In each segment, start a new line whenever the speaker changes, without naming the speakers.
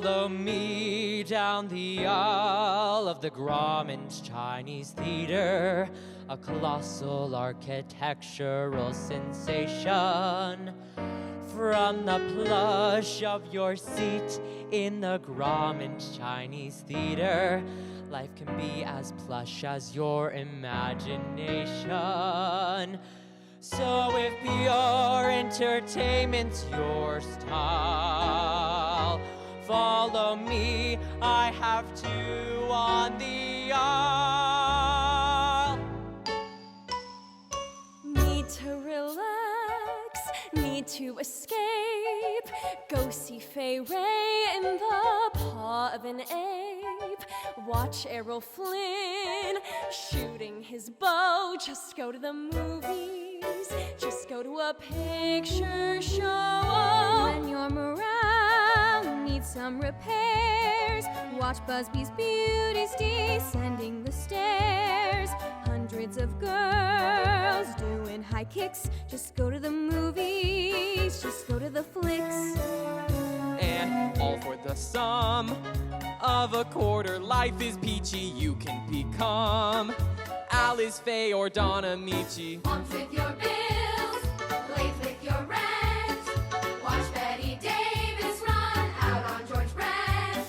Follow me down the aisle of the Grauman's Chinese Theater, a colossal architectural sensation. From the plush of your seat in the Grauman's Chinese Theater, life can be as plush as your imagination. So if pure entertainment's your style, follow me, I have two on the aisle.
Need to relax, need to escape. Go see Fay Ray in the paw of an ape. Watch Errol Flynn shooting his bow. Just go to the movies, just go to a picture show. When your morale needs some repairs, watch Busby's Beauties descending the stairs. Hundreds of girls doing high kicks. Just go to the movies, just go to the flicks.
And all for the sum of a quarter. Life is peachy, you can become Alice Faye or Donna Michi.
Moms with your bills, late with your rent. Watch Betty Davis run out on George Brent.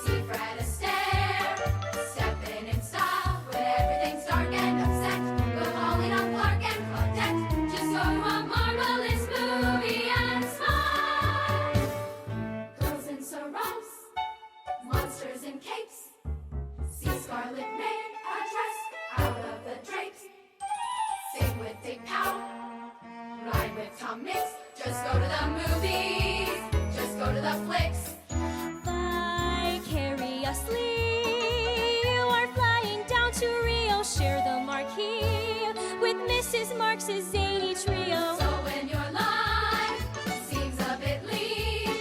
See Fred Astaire step in style when everything's dark and upset. Go calling on Clark and Claudette. Just go to a marvelous movie and smile. Girls in sarongs, monsters in capes. See Scarlet Maid, a dress out of the drapes. Sing with Dick Powell, ride with Tom Mix. Just go to the movies, just go to the flicks.
Vicariously, you are flying down to Rio. Share the marquee with Mrs. Marx's zany trio.
So when your life seems a bit lean,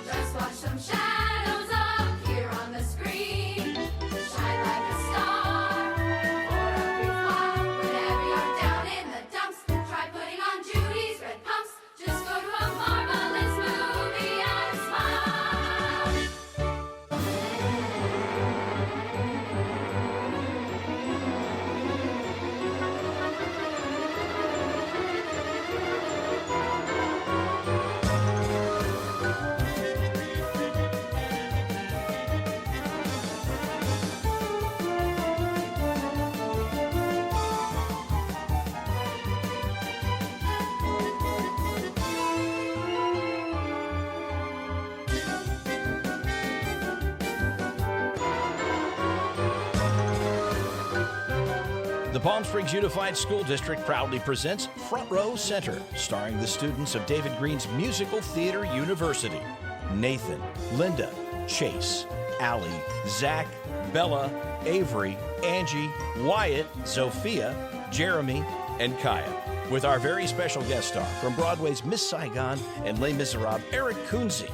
just watch some shadows appear on the screen. Shine like a star for a brief while. Whenever you're down in the dumps, try putting on Judy's red pumps. Just go to a marvelous movie and smile.
The Palm Springs Unified School District proudly presents Front Row Center, starring the students of David Green's Musical Theater University. Nathan, Linda, Chase, Allie, Zach, Bella, Avery, Angie, Wyatt, Sophia, Jeremy, and Kaya. With our very special guest star from Broadway's Miss Saigon and Les Miserables, Eric Kunze.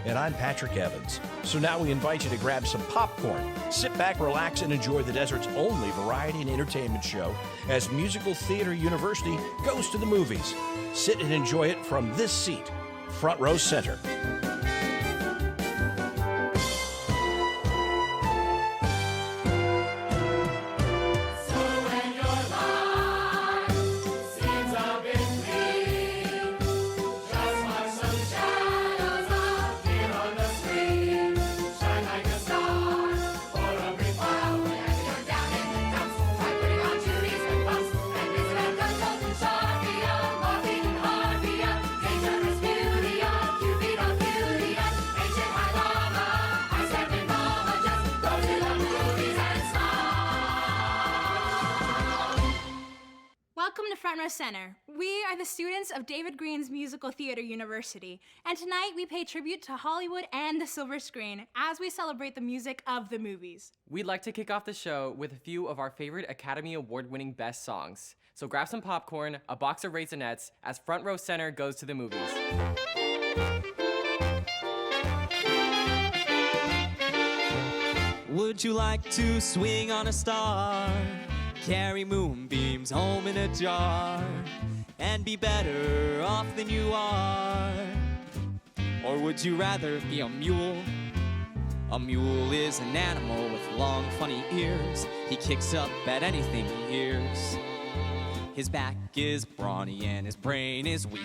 And I'm Patrick Evans. So now we invite you to grab some popcorn, sit back, relax, and enjoy the desert's only variety and entertainment show as Musical Theater University goes to the movies. Sit and enjoy it from this seat, Front Row Center.
So when your life seems a bit bleak, just watch some shadows appear on the screen. Shine like a star for a brief while. Whenever you're down in the dumps, try putting on Judy's red pumps. And visit our gunboats in Sharpia, Morphine and Harpia, Dangerous Beauty, Cupid on Beauty, Ancient High Lava, High Step and Mama. Just go to the movies and smile.
Welcome to Front Row Center. We are the students of David Green's Musical Theater University, and tonight we pay tribute to Hollywood and the silver screen as we celebrate the music of the movies.
We'd like to kick off the show with a few of our favorite Academy Award-winning best songs. So grab some popcorn, a box of Raisinets, as Front Row Center goes to the movies.
Would you like to swing on a star? Carry moonbeams home in a jar and be better off than you are? Or would you rather be a mule A mule is an animal with long, funny ears. He kicks up at anything he hears. His back is brawny and his brain is weak.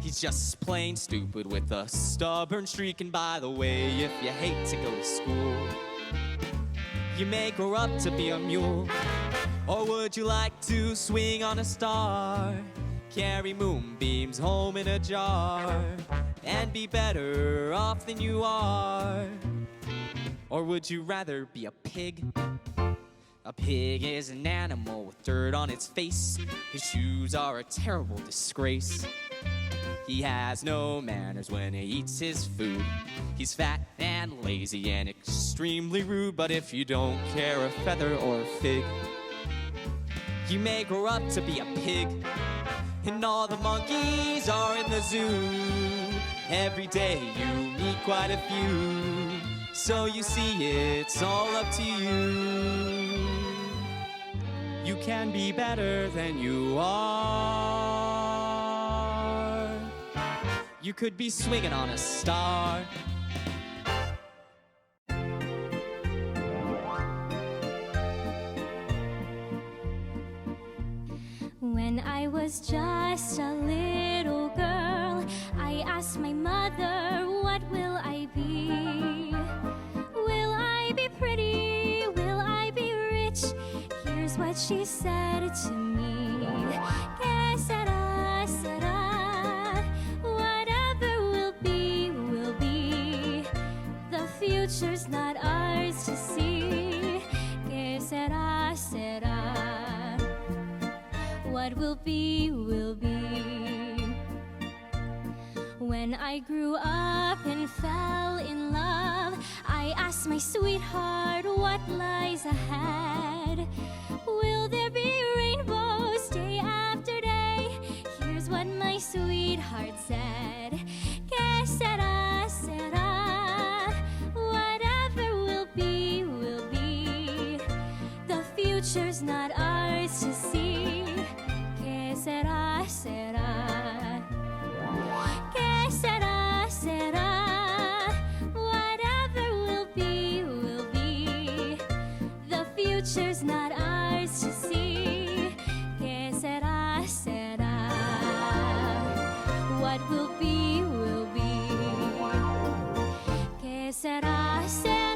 He's just plain stupid with a stubborn streak. And by the way, if you hate to go to school, you may grow up to be a mule. Or would you like to swing on a star, carry moonbeams home in a jar, and be better off than you are? Or would you rather be a pig? A pig is an animal with dirt on its face. His shoes are a terrible disgrace. He has no manners when he eats his food. He's fat and lazy and extremely rude. But if you don't care a feather or a fig, you may grow up to be a pig. And all the monkeys are in the zoo. Every day you meet quite a few. So you see, it's all up to you. You can be better than you are. You could be swinging on a star.
When I was just a little girl, I asked my mother, what will I be? Will I be pretty? Will I be rich? Here's what she said to me. Que sera, sera. Whatever will be, will be. The future's not ours to see. Que sera, sera. What will be, will be. When I grew up and fell in love, I asked my sweetheart what lies ahead. Will there be rainbows day after day? Here's what my sweetheart said. Que sera, sera. Whatever will be, will be. The future's not ours to see. Que sera, sera. Que sera, sera. Whatever will be, will be. The future's not ours to see. Que sera, sera. What will be, will be. Que sera, sera.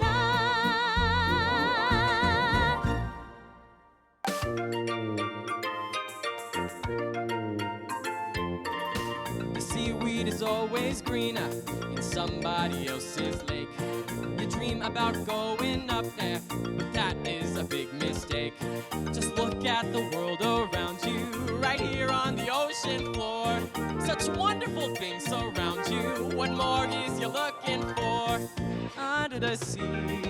The seaweed is always greener in somebody else's lake. You dream about going up there, but that is a big mistake. Just look at the world around you, right here on the ocean floor. Such wonderful things surround you. What more is you looking for? Under the sea,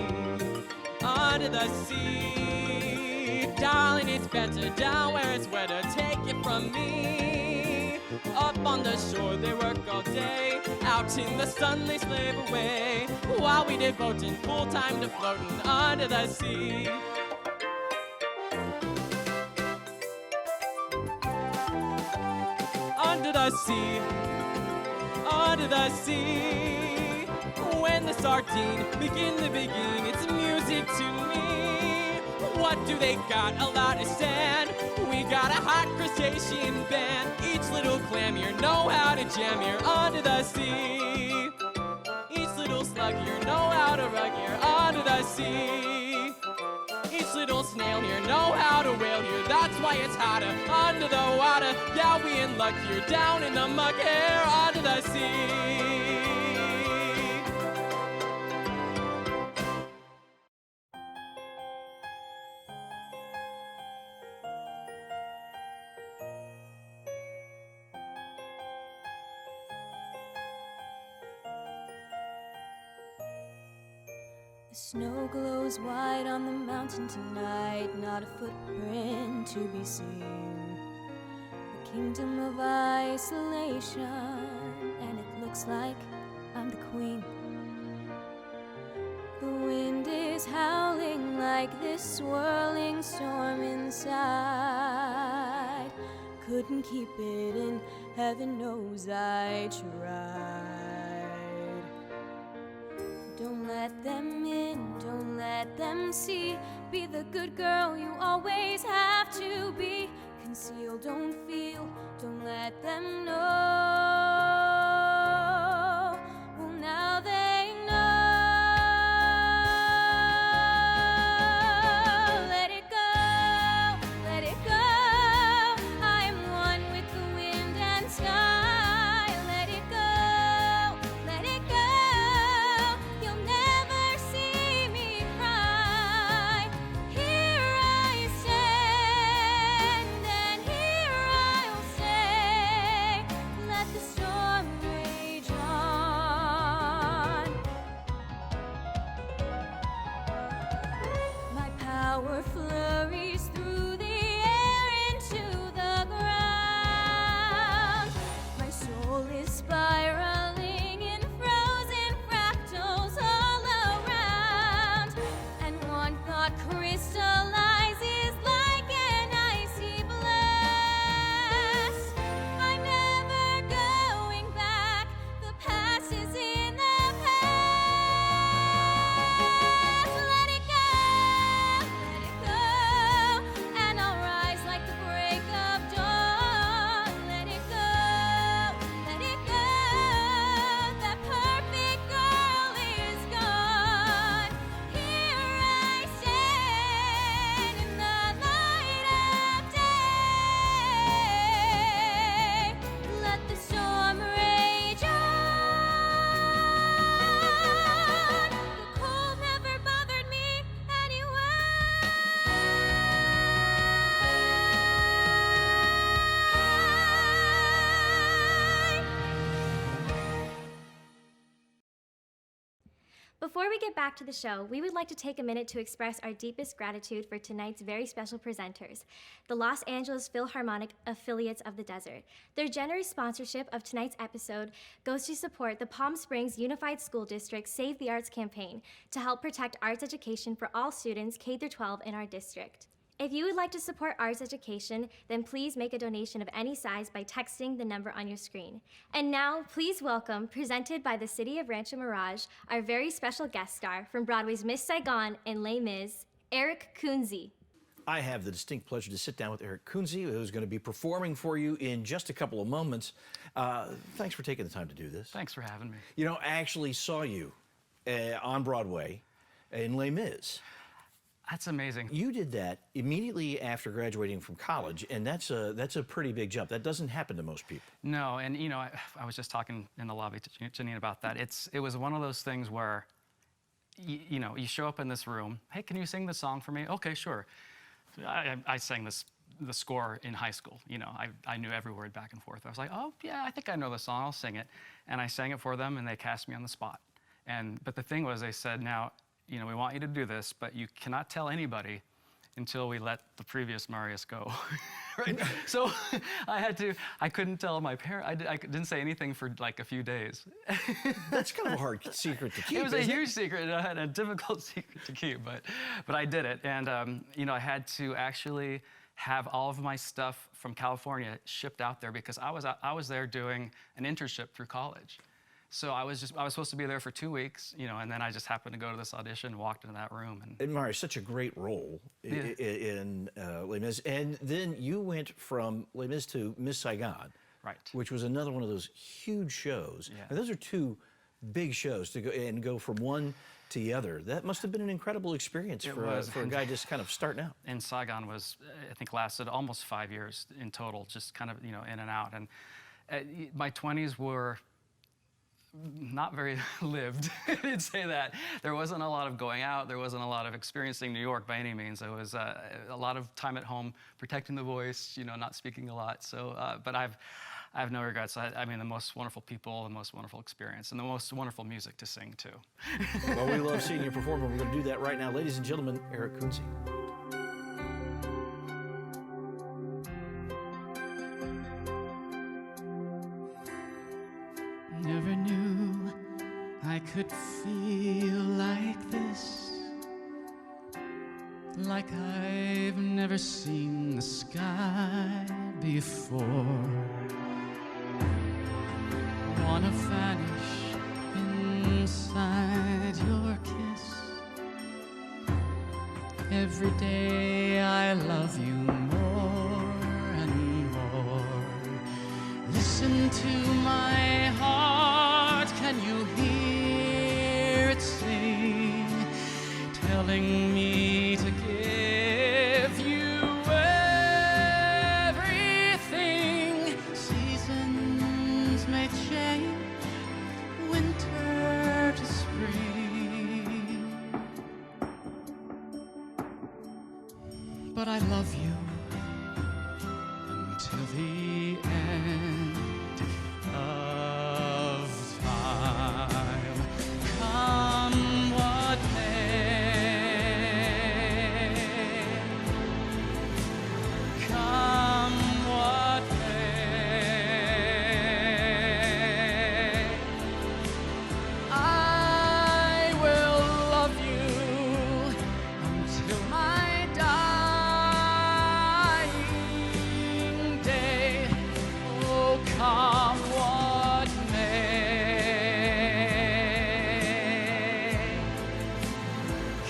under the sea. Darling, it's better down where it's wetter. Take it from me. Up on the shore they work all day. Out in the sun they slave away, while we devoting full time to floating under the sea. Under the sea, under the sea. When the sardine begin to begin its music to me. What do they got? A lot of sand. We got a hot crustacean band. Each little clam here know how to jam here under the sea. Each little slug here know how to rug here under the sea. Each little snail here know how to whale here. That's why it's hotter under the water. Yeah, we in luck here down in the muck here under the sea.
The snow glows white on the mountain tonight, not a footprint to be seen. A kingdom of isolation, and it looks like I'm the queen. The wind is howling like this swirling storm inside. Couldn't keep it in, heaven knows I tried. Don't let them in. see. Be the good girl you always have to be. Conceal, don't feel, don't let them know. Well, now they know. Let it go, let it go. I am one with the wind and sky. Let it go, let it go. You'll never see me cry. Here I stand, and here I'll stay. Let the storm rage on. My power flurries through the air into the ground. My soul is spiraling in frozen fractals all around. And one thought crystallizes like an icy blast. I'm never going back. The past is in the past. Let it go, and I'll rise like the break of dawn. Let it go, let it go. That perfect girl is gone. Here I stand in the light of day. Let the storm rage on. The cold never bothered me anyway.
Before we get back to the show, we would like to take a minute to express our deepest gratitude for tonight's very special presenters, the Los Angeles Philharmonic Affiliates of the Desert. Their generous sponsorship of tonight's episode goes to support the Palm Springs Unified School District Save the Arts campaign to help protect arts education for all students K-12 in our district. If you would like to support arts education, then please make a donation of any size by texting the number on your screen. And now, please welcome, presented by the City of Rancho Mirage, our very special guest star from Broadway's Miss Saigon and Les Mis, Eric Kunze.
I have the distinct pleasure to sit down with Eric Kunze, who's going to be performing for you in just a couple of moments. Thanks for taking the time to do this.
Thanks for having me.
You know, I actually saw you on Broadway in Les Mis.
That's amazing.
You did that immediately after graduating from college, and that's a pretty big jump. That doesn't happen to most people.
No, and you know, I was just talking in the lobby to Janine about that. It was one of those things where, you know, you show up in this room. Hey, can you sing this song for me? Okay, sure. I sang the score in high school. You know, I knew every word back and forth. I was like, oh yeah, I think I know the song. I'll sing it, and I sang it for them, and they cast me on the spot. But the thing was, they said, now, you know, we want you to do this, but you cannot tell anybody until we let the previous Marius go, right? So I couldn't tell my parents. I didn't say anything for like a few days.
That's kind of a hard secret to keep.
It was a huge secret, and a difficult secret to keep, but I did it. And you know, I had to actually have all of my stuff from California shipped out there because I was there doing an internship through college. So I was supposed to be there for 2 weeks, you know, and then I just happened to go to this audition, walked into that room, and
Marius, such a great role in Les Mis, and then you went from Les Mis to Miss Saigon,
right,
which was another one of those huge shows.
Yeah.
And those are two big shows to go from one to the other. That must have been an incredible experience for a guy just kind of starting out.
And Saigon was, I think, lasted almost 5 years in total, just kind of, you know, in and out. And my 20s were not very lived. I did say that. There wasn't a lot of going out. There wasn't a lot of experiencing New York by any means. There was a lot of time at home protecting the voice, you know, not speaking a lot. So, but I have no regrets. I mean, the most wonderful people, the most wonderful experience, and the most wonderful music to sing, too.
Well, we love seeing you perform, and we're going to do that right now. Ladies and gentlemen, Eric Kunze.
Never knew I could feel like this, like I've never seen the sky before. Wanna vanish inside your kiss, Every day I love you more and more. Listen to my heart, can you hear it sing? Telling me to give you everything. Seasons may change, winter to spring, but I love you until the end of time. Come what may, come what may, I will love you until my dying day. Oh, come what may,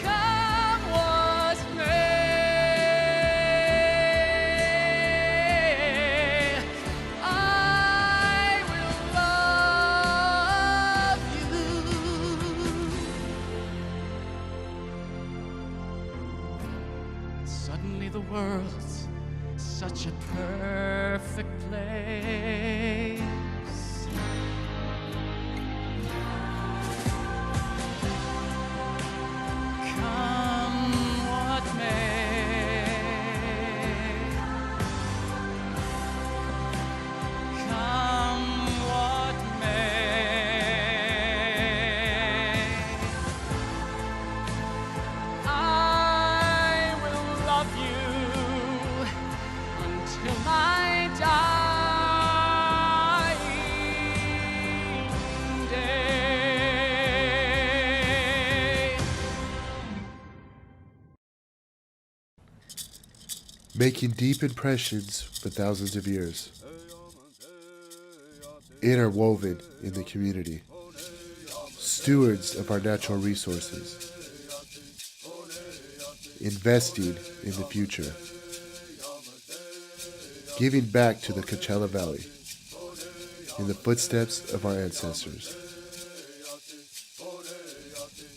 come what may, I will love you. Suddenly the world's such a perfect place. Come what may, come what may, I will love you until my dying day.
Making deep impressions for thousands of years, interwoven in the community, stewards of our natural resources, investing in the future, giving back to the Coachella Valley in the footsteps of our ancestors.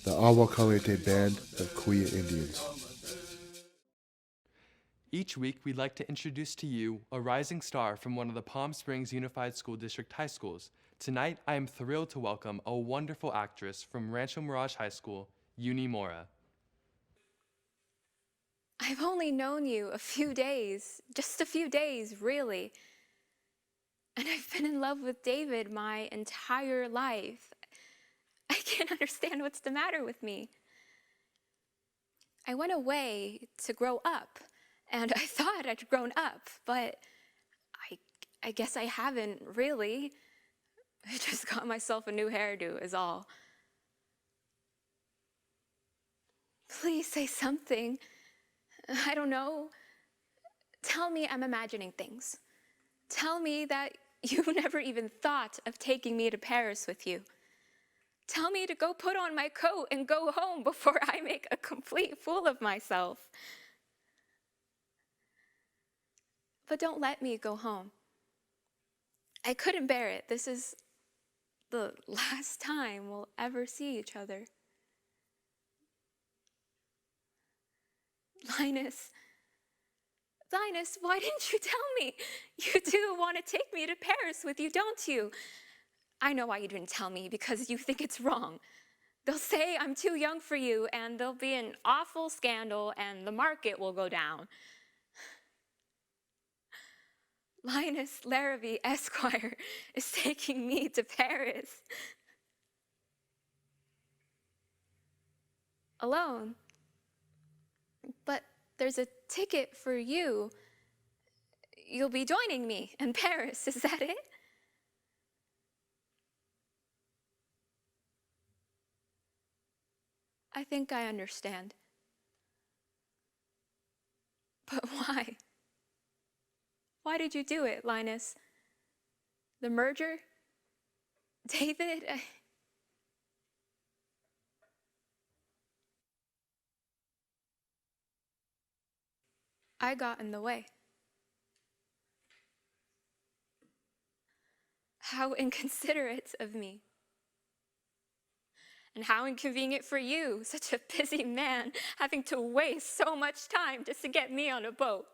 The Agua Caliente Band of Kuya Indians.
Each week, we'd like to introduce to you a rising star from one of the Palm Springs Unified School District high schools. Tonight, I am thrilled to welcome a wonderful actress from Rancho Mirage High School, Uni Mora.
I've only known you a few days, just a few days, really. And I've been in love with David my entire life. I can't understand what's the matter with me. I went away to grow up, and I thought I'd grown up, but I guess I haven't really. I just got myself a new hairdo is all. Please say something. I don't know. Tell me I'm imagining things. Tell me that you never even thought of taking me to Paris with you. Tell me to go put on my coat and go home before I make a complete fool of myself. But don't let me go home. I couldn't bear it. This is the last time we'll ever see each other. Linus, why didn't you tell me? You do want to take me to Paris with you, don't you? I know why you didn't tell me, because you think it's wrong. They'll say I'm too young for you, and there'll be an awful scandal, and the market will go down. Linus Larrabee, Esquire, is taking me to Paris. Alone. But there's a ticket for you. You'll be joining me in Paris, is that it? I think I understand. But why? Why did you do it, Linus? The merger? David? I got in the way. How inconsiderate of me. And how inconvenient for you, such a busy man, having to waste so much time just to get me on a boat.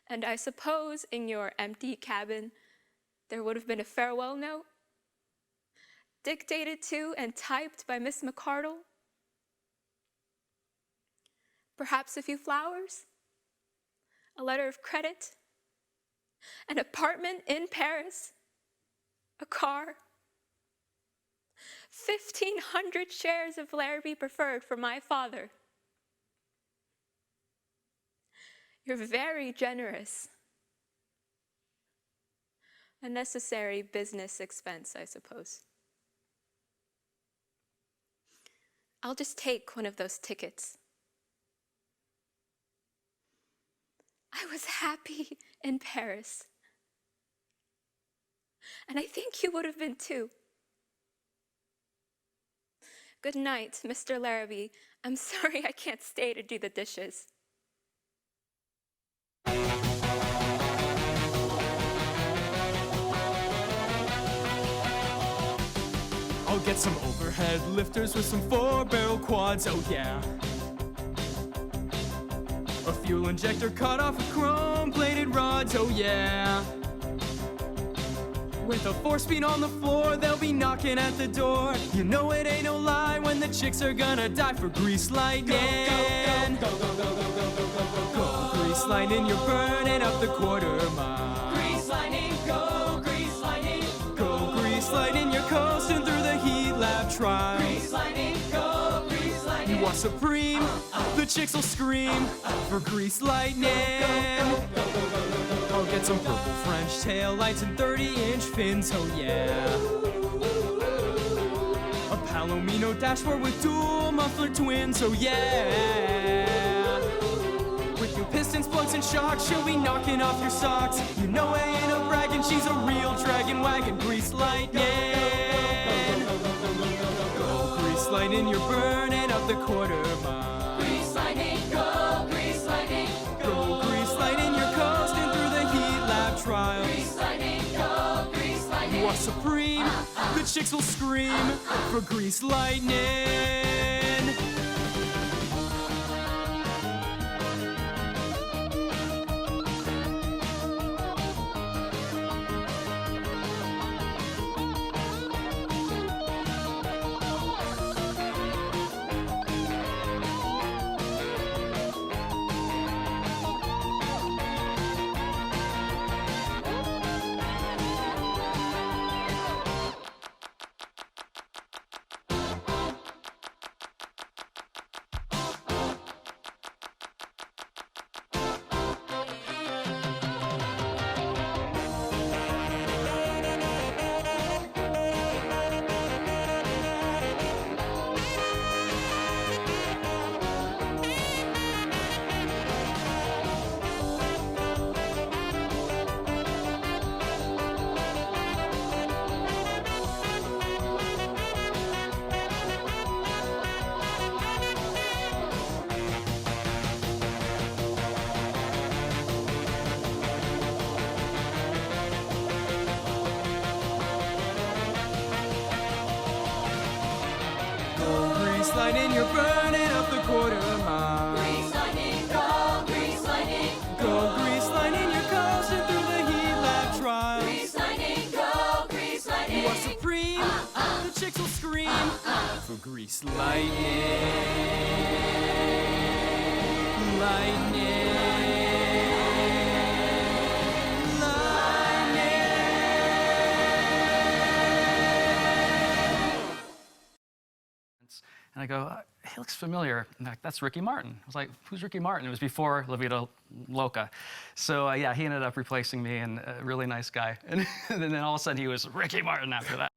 And I suppose in your empty cabin, there would have been a farewell note, dictated to and typed by Miss McCardle. Perhaps a few flowers, a letter of credit, an apartment in Paris, a car, 1,500 shares of Larrabee Preferred for my father. You're very generous. A necessary business expense, I suppose. I'll just take one of those tickets. I was happy in Paris. And I think you would have been too. Good night, Mr. Larrabee. I'm sorry I can't stay to do the dishes.
I'll get some overhead lifters with some 4-barrel quads, oh yeah. A fuel injector cut off with chrome-plated rods, oh yeah. With a 4-speed on the floor, they'll be knocking at the door. You know it ain't no lie when the chicks are gonna die for grease lightning. Go, go, go, go, go, go, go, go, go, go, go. Grease lightning, you're burning up the quarter mile. Grease lightning, go, grease lightning. Go, grease lightning, you're coasting through the heat lab trials. Grease lightning, go, grease lightning. You are supreme, the chicks will scream for grease lightning. I'll get some purple French tail lights and 30-inch fins, oh yeah. A Palomino dashboard with dual muffler twins, oh yeah. With new pistons, plugs, and shocks, she'll be knocking off your socks. You know I ain't a bragging, she's a real dragon wagon, grease lightning. Go, grease lightning, you're burning up the quarter mile. Grease lightning, go, grease lightning. Go, grease lightning, you're coasting through the heat lab trials. Grease lightning, go, grease lightning. You are supreme, the chicks will scream for grease lightning. Grease lightning, you're burning up the quarter mile. Grease lightning, go, grease lightning. Go, grease lightning, you're coasting through the heat lab trials. Grease lightning, go, grease lightning. You are supreme, the chicks will scream for grease lightning. Lightning.
And I go, he looks familiar. And they're like, that's Ricky Martin. I was like, who's Ricky Martin? It was before La Vida Loca. So yeah, he ended up replacing me, and a really nice guy. And then all of a sudden he was Ricky Martin after that.